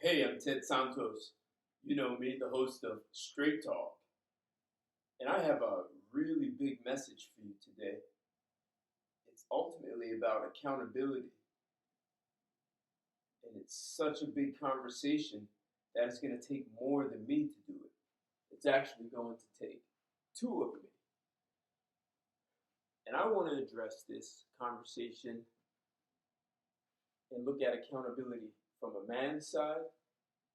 Hey, I'm Ted Santos. You know me, the host of Straight Talk. And I have a really big message for you today. It's ultimately about accountability. And it's such a big conversation that it's going to take more than me to do it. It's actually going to take two of me. And I want to address this conversation and look at accountability from a man's side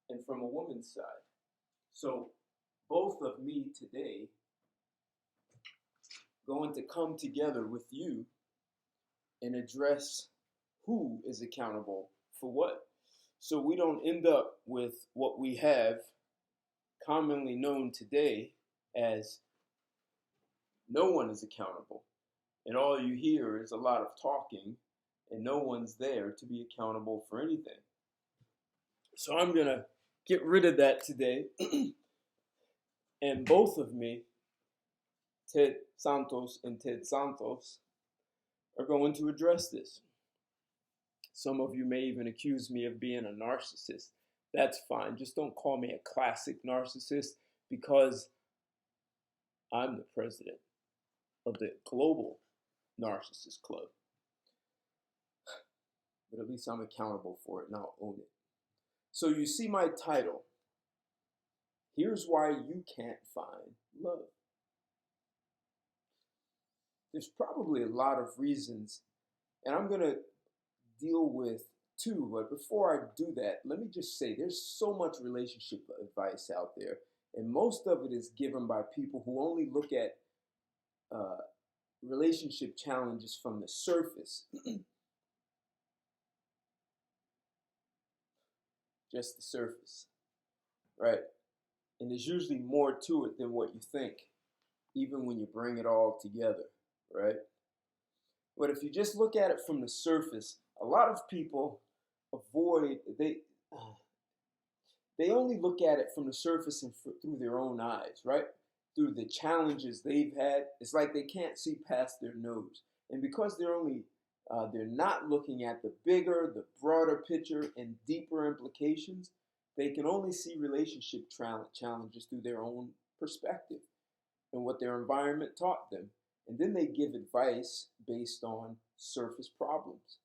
and from a woman's side. So, both of me today going to come together with you and address who is accountable for what. So we don't end up with what we have commonly known today as no one is accountable. And all you hear is a lot of talking, and no one's there to be accountable for anything. So I'm going to get rid of that today. And both of me, Ted Santos and Ted Santos, are going to address this. Some of you may even accuse me of being a narcissist. That's fine. Just don't call me a classic narcissist because I'm the president of the Global Narcissist Club. But at least I'm accountable for it and I'll own it. So you see my title. Here's why you can't find love. There's probably a lot of reasons, and I'm going to deal with two. But before I do that, let me just say there's so much relationship advice out there, and most of it is given by people who only look at relationship challenges from the surface. Just the surface, right? And there's usually more to it than what you think, even when you bring it all together, right? But if you just look at it from the surface, a lot of people avoid, they only look at it from the surface and through their own eyes, right? Through the challenges they've had. It's like they can't see past their nose. And because they're not looking at the bigger, the broader picture and deeper implications, they can only see relationship challenges through their own perspective and what their environment taught them. And then they give advice based on surface problems.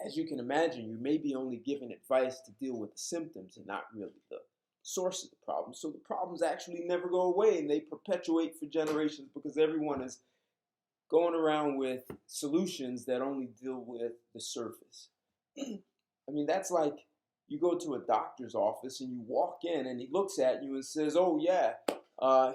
As you can imagine, you may be only giving advice to deal with the symptoms and not really the source of the problem. So the problems actually never go away and they perpetuate for generations because everyone is going around with solutions that only deal with the surface. I mean, that's like you go to a doctor's office and you walk in and he looks at you and says, oh yeah,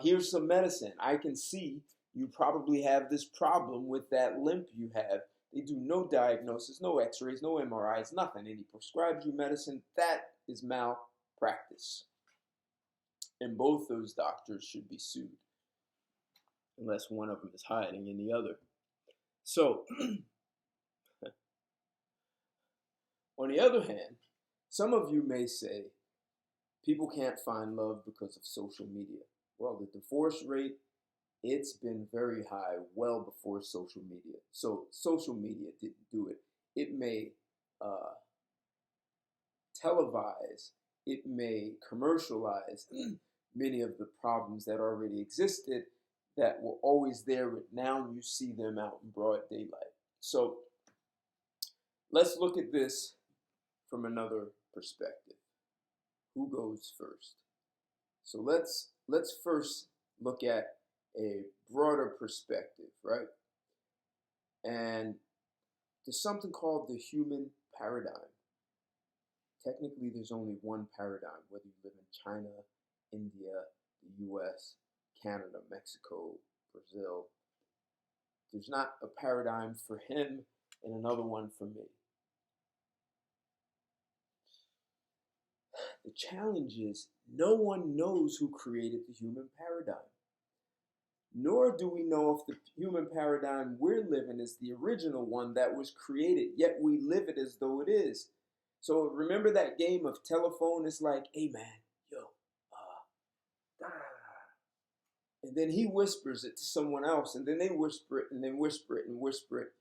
here's some medicine. I can see you probably have this problem with that limp you have. They do no diagnosis, no x-rays, no MRIs, nothing. And he prescribes you medicine. That is malpractice. And both those doctors should be sued, unless one of them is hiding in the other. So, on the other hand, some of you may say people can't find love because of social media. Well, the divorce rate, it's been very high well before social media. So social media didn't do it. It may televise, it may commercialize many of the problems that already existed that were always there, but now you see them out in broad daylight. So let's look at this from another perspective. Who goes first? So let's first look at a broader perspective, right? And there's something called the human paradigm. Technically, there's only one paradigm, whether you live in China, India, the US, Canada, Mexico, Brazil. There's not a paradigm for him and another one for me. The challenge is no one knows who created the human paradigm. Nor do we know if the human paradigm we're living is the original one that was created, yet we live it as though it is. So remember that game of telephone? It's like, hey man, yo, da, da, da. And then he whispers it to someone else, and then they whisper it, and then whisper it, and whisper it.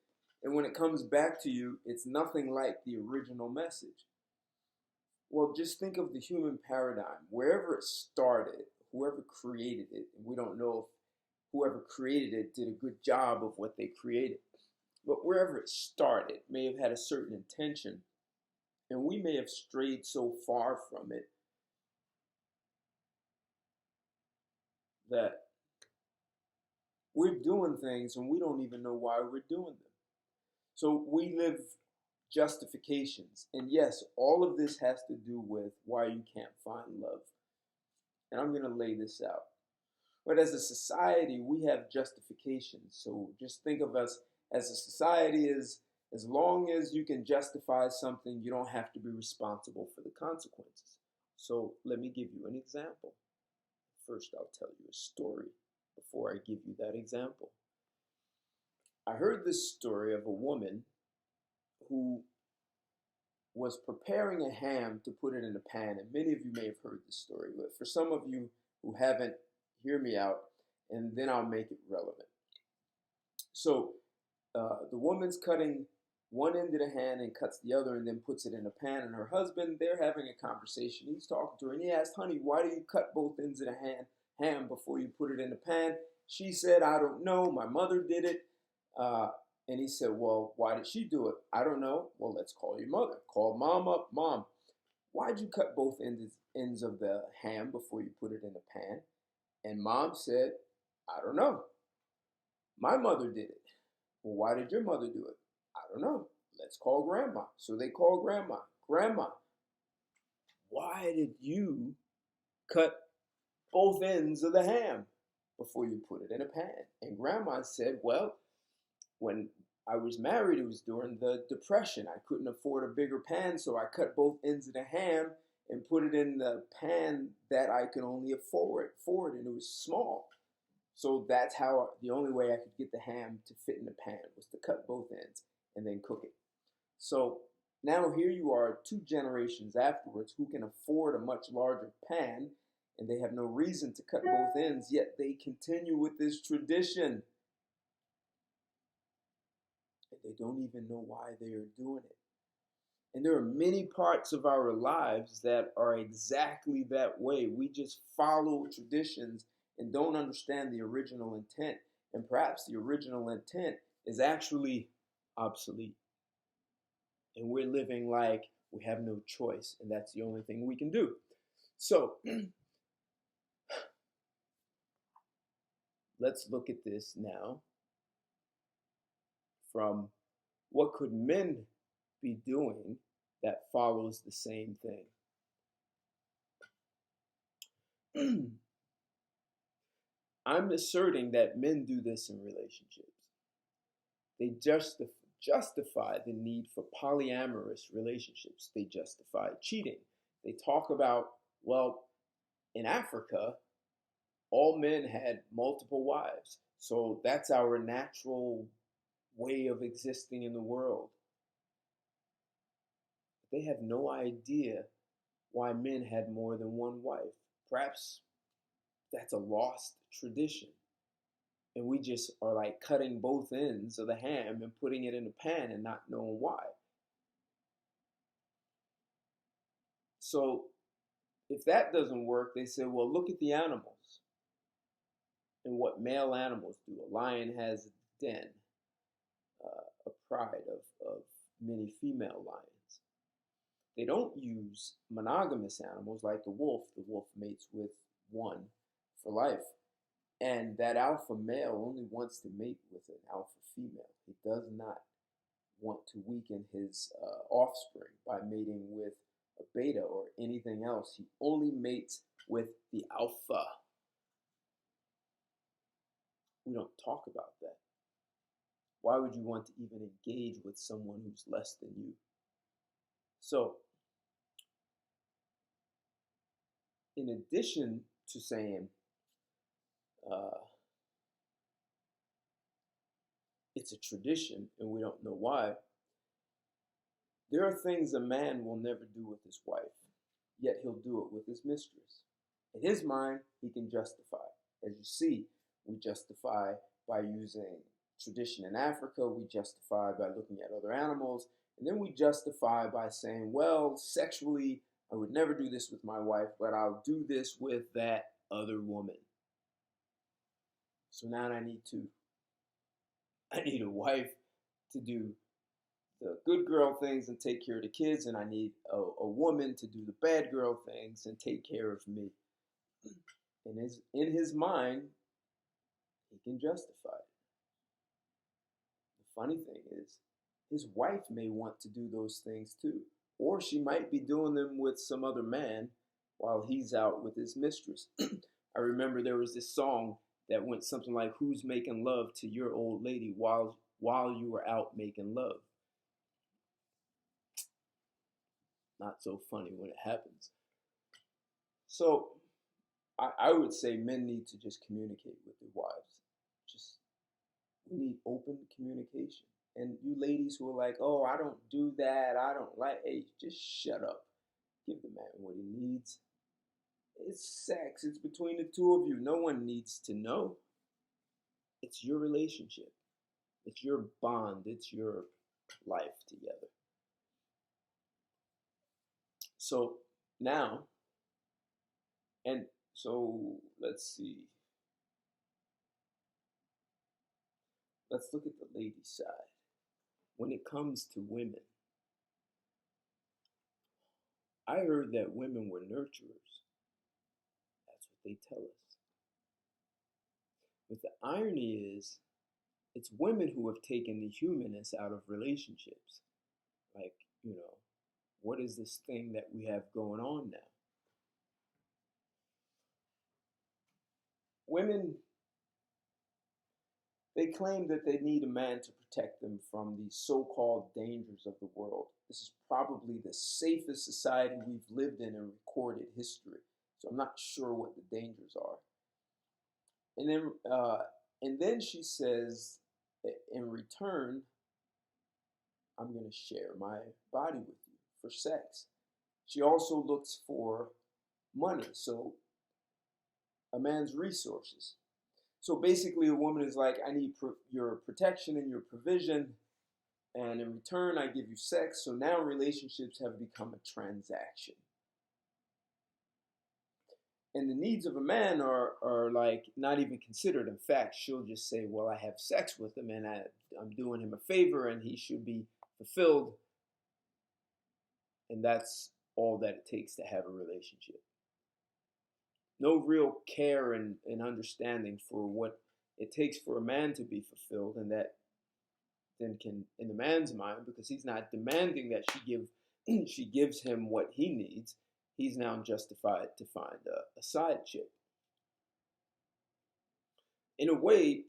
And when it comes back to you, it's nothing like the original message. Well, just think of the human paradigm. Wherever it started, whoever created it, and we don't know if whoever created it did a good job of what they created, but wherever it started may have had a certain intention, and we may have strayed so far from it that we're doing things and we don't even know why we're doing them. So we live justifications. And yes, all of this has to do with why you can't find love. And I'm going to lay this out. But as a society, we have justifications. So just think of us as a society as long as you can justify something, you don't have to be responsible for the consequences. So let me give you an example. First, I'll tell you a story before I give you that example. I heard this story of a woman who was preparing a ham to put it in a pan, and many of you may have heard this story, but for some of you who haven't, hear me out, and then I'll make it relevant. So the woman's cutting one end of the ham and cuts the other and then puts it in a pan, and her husband, they're having a conversation. He's talking to her, and he asked, honey, why do you cut both ends of the ham before you put it in the pan? She said, I don't know. My mother did it. And he said, well, why did she do it? I don't know. Well, let's call your mother. Call mom up. Mom, why'd you cut both ends of the ham before you put it in the pan? And mom said, I don't know. My mother did it. Well, why did your mother do it? I don't know. Let's call grandma. So they call grandma. Grandma, why did you cut both ends of the ham before you put it in a pan? And grandma said, well, when I was married, it was during the Depression. I couldn't afford a bigger pan, so I cut both ends of the ham and put it in the pan that I could only afford, and it was small. So that's how, the only way I could get the ham to fit in the pan was to cut both ends and then cook it. So now here you are 2 generations afterwards who can afford a much larger pan, and they have no reason to cut both ends, yet they continue with this tradition. And they don't even know why they are doing it. And there are many parts of our lives that are exactly that way. We just follow traditions and don't understand the original intent. And perhaps the original intent is actually obsolete. And we're living like we have no choice, and that's the only thing we can do. So let's look at this now from what could men be doing that follows the same thing. I'm asserting that men do this in relationships. They justify the need for polyamorous relationships. They justify cheating. They talk about, well, in Africa, all men had multiple wives. So that's our natural way of existing in the world. They have no idea why men had more than one wife. Perhaps that's a lost tradition. And we just are like cutting both ends of the ham and putting it in a pan and not knowing why. So if that doesn't work, they say, well, look at the animals and what male animals do. A lion has a den, a pride of many female lions. They don't use monogamous animals like the wolf. The wolf mates with one for life. And that alpha male only wants to mate with an alpha female. He does not want to weaken his offspring by mating with a beta or anything else. He only mates with the alpha. We don't talk about that. Why would you want to even engage with someone who's less than you? So, in addition to saying, it's a tradition and we don't know why, there are things a man will never do with his wife, yet he'll do it with his mistress. In his mind, he can justify. As you see, we justify by using tradition in Africa, we justify by looking at other animals, and then we justify by saying, well, sexually, I would never do this with my wife, but I'll do this with that other woman. So now I need two. I need a wife to do the good girl things and take care of the kids, and I need a woman to do the bad girl things and take care of me. And in his mind, he can justify it. The funny thing is, his wife may want to do those things too, or she might be doing them with some other man while he's out with his mistress. I remember there was this song that went something like, "Who's making love to your old lady while you were out making love?" Not so funny when it happens. So I would say men need to just communicate with their wives. We need open communication. And you ladies who are like, oh, I don't do that, I don't like, hey, just shut up. Give the man what he needs. It's sex. It's between the two of you. No one needs to know. It's your relationship. It's your bond. It's your life together. So now, and so let's see. Let's look at the lady side. When it comes to women, I heard that women were nurturers. That's what they tell us. But the irony is, it's women who have taken the humanness out of relationships. Like, what is this thing that we have going on now? Women, they claim that they need a man to protect them from the so-called dangers of the world. This is probably the safest society we've lived in recorded history. So I'm not sure what the dangers are. And then she says, in return, I'm going to share my body with you for sex. She also looks for money, so a man's resources. So basically, a woman is like, I need your protection and your provision, and in return, I give you sex. So now relationships have become a transaction. And the needs of a man are like not even considered. In fact, she'll just say, well, I have sex with him, and I'm doing him a favor, and he should be fulfilled. And that's all that it takes to have a relationship. No real care and understanding for what it takes for a man to be fulfilled, and that then can, in the man's mind, because he's not demanding that she gives him what he needs, he's now justified to find a side chick. In a way,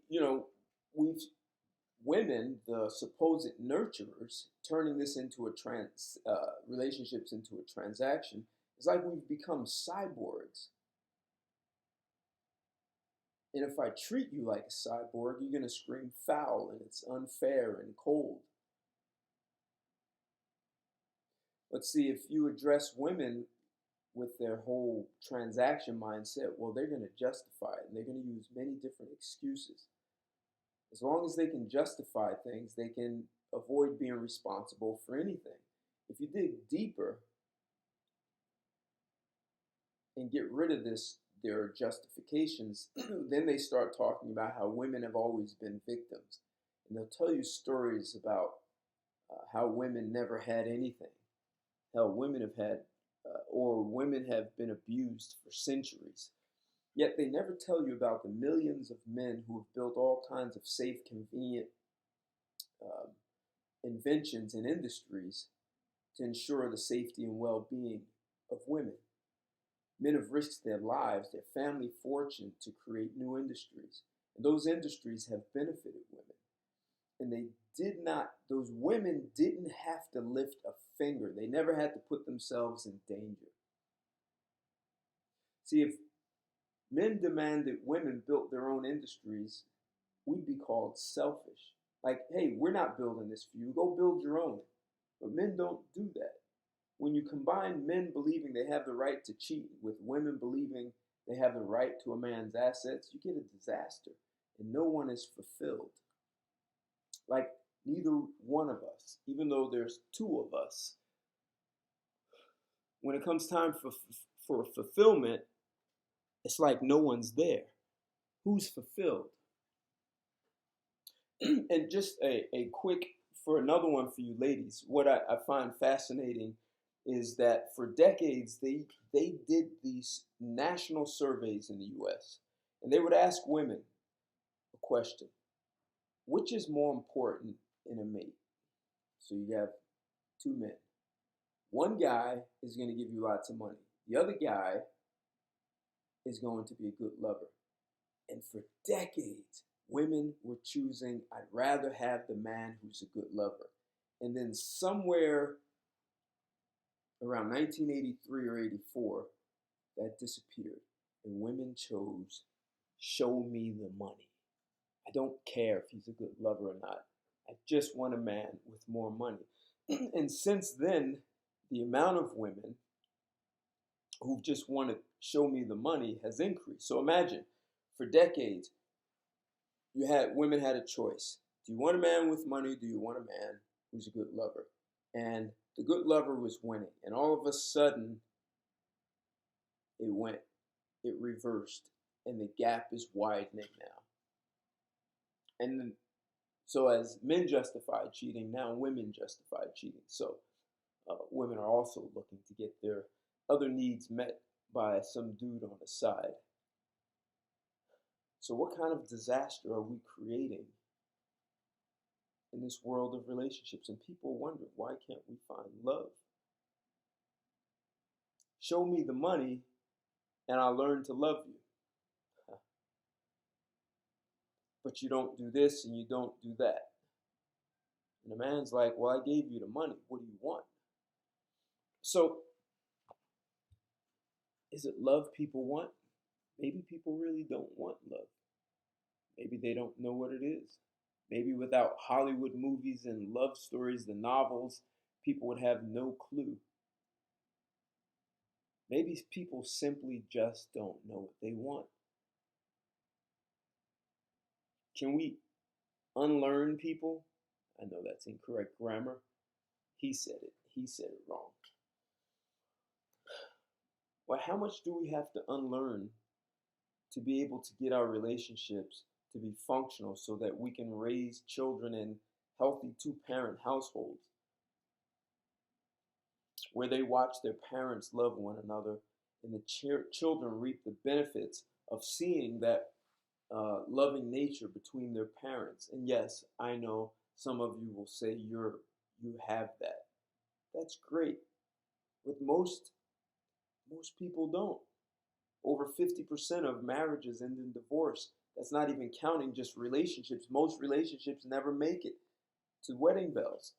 women, the supposed nurturers, turning this into relationships into a transaction, it's like we've become cyborgs. And if I treat you like a cyborg, you're going to scream foul, and it's unfair and cold. But see, if you address women with their whole transaction mindset, well, they're going to justify it, and they're going to use many different excuses. As long as they can justify things, they can avoid being responsible for anything. If you dig deeper and get rid of their justifications, then they start talking about how women have always been victims. And they'll tell you stories about how women never had anything. How women have had, or women have been abused for centuries. Yet they never tell you about the millions of men who have built all kinds of safe, convenient inventions and industries to ensure the safety and well-being of women. Men have risked their lives, their family fortune to create new industries. And those industries have benefited women. And those women didn't have to lift a finger. They never had to put themselves in danger. See, if men demanded women built their own industries, we'd be called selfish. Like, hey, we're not building this for you. Go build your own. But men don't do that. When you combine men believing they have the right to cheat with women believing they have the right to a man's assets, you get a disaster, and no one is fulfilled. Like neither one of us, even though there's two of us, when it comes time for fulfillment, it's like no one's there. Who's fulfilled? And just a quick, for another one for you ladies, what I find fascinating is that for decades they did these national surveys in the US, and they would ask women a question: which is more important in a mate? So you have two men. One guy is going to give you lots of money. The other guy is going to be a good lover. And for decades, women were choosing, I'd rather have the man who's a good lover. And then somewhere around 1983 or 84, that disappeared. And women chose, show me the money. I don't care if he's a good lover or not. I just want a man with more money. And since then, the amount of women who just want to show me the money has increased. So imagine, for decades, women had a choice. Do you want a man with money? Do you want a man who's a good lover? And the good lover was winning. And all of a sudden, it reversed, and the gap is widening now. And so as men justified cheating, now women justified cheating. So women are also looking to get their other needs met by some dude on the side. So what kind of disaster are we creating in this world of relationships? And people wonder, why can't we find love? Show me the money and I'll learn to love you. But you don't do this and you don't do that. And the man's like, well, I gave you the money. What do you want? So, is it love people want? Maybe people really don't want love. Maybe they don't know what it is. Maybe without Hollywood movies and love stories, the novels, people would have no clue. Maybe people simply just don't know what they want. Can we unlearn people? I know that's incorrect grammar. He said it. He said it wrong. Well, how much do we have to unlearn to be able to get our relationships to be functional so that we can raise children in healthy two-parent households where they watch their parents love one another and the children reap the benefits of seeing that loving nature between their parents? And yes, I know some of you will say you have that. That's great. But most people don't. Over 50% of marriages end in divorce. That's not even counting just relationships. Most relationships never make it to wedding bells.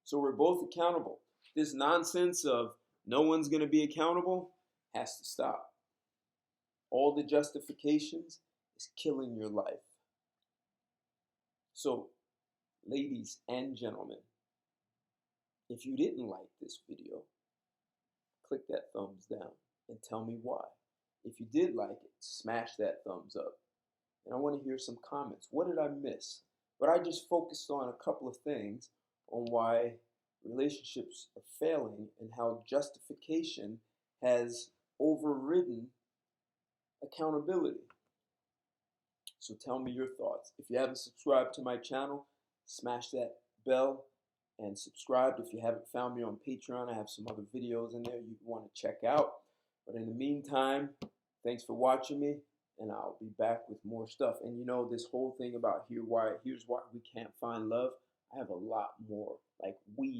So we're both accountable. This nonsense of no one's going to be accountable has to stop. All the justifications is killing your life. So, ladies and gentlemen, if you didn't like this video, click that thumbs down and tell me why. If you did like it, smash that thumbs up. And I want to hear some comments. What did I miss? But I just focused on a couple of things on why relationships are failing and how justification has overridden accountability. So tell me your thoughts. If you haven't subscribed to my channel, smash that bell and subscribe. If you haven't found me on Patreon, I have some other videos in there you'd want to check out. But in the meantime, thanks for watching me, and I'll be back with more stuff. And you know, this whole thing about here's why we can't find love, I have a lot more. Like, we